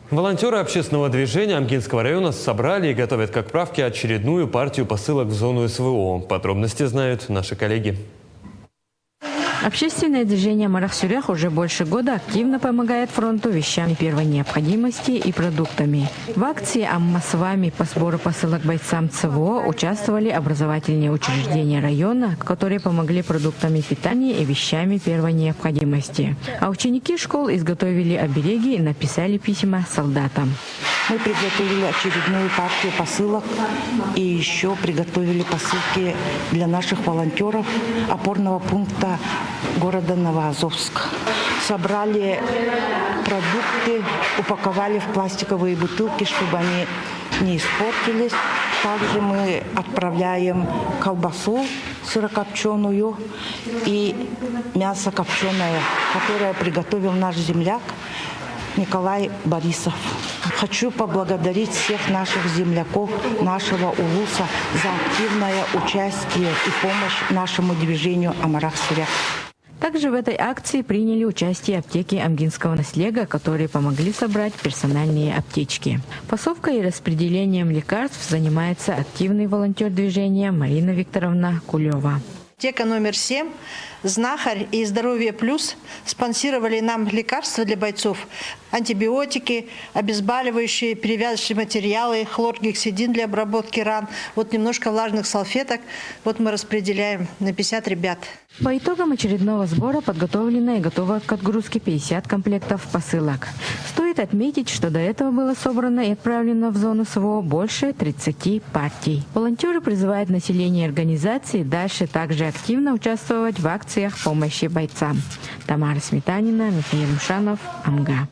Волонтеры общественного движения Амгинского района собрали и готовят к отправке очередную партию посылок в зону СВО. Подробности знают наши коллеги. Общественное движение Марахсюрях уже больше года активно помогает фронту вещами первой необходимости и продуктами. В акции «Амма с вами» по сбору посылок бойцам ЦВО участвовали образовательные учреждения района, которые помогли продуктами питания и вещами первой необходимости. А ученики школ изготовили обереги и написали письма солдатам. Мы приготовили очередную партию посылок и еще приготовили посылки для наших волонтеров опорного пункта города Новоазовск. Собрали продукты, упаковали в пластиковые бутылки, чтобы они не испортились. Также мы отправляем колбасу сырокопченую и мясо копченое, которое приготовил наш земляк Николай Борисов. Хочу поблагодарить всех наших земляков, нашего УЛУСа за активное участие и помощь нашему движению Амарахсюрях. Также в этой акции приняли участие аптеки Амгинского наслега, которые помогли собрать персональные аптечки. Фасовкой и распределением лекарств занимается активный волонтер движения Марина Викторовна Кулева. Аптека номер 7, «Знахарь» и «Здоровье плюс» спонсировали нам лекарства для бойцов, антибиотики, обезболивающие, перевязочные материалы, хлоргексидин для обработки ран. Вот немножко влажных салфеток. Вот мы распределяем на 50 ребят. По итогам очередного сбора подготовлено и готово к отгрузке 50 комплектов посылок. Стоит отметить, что до этого было собрано и отправлено в зону СВО больше 30 партий. Волонтеры призывают население и организации дальше также активно участвовать в акциях помощи бойцам. Тамара Сметанина, Михаил Мушанов, Амга.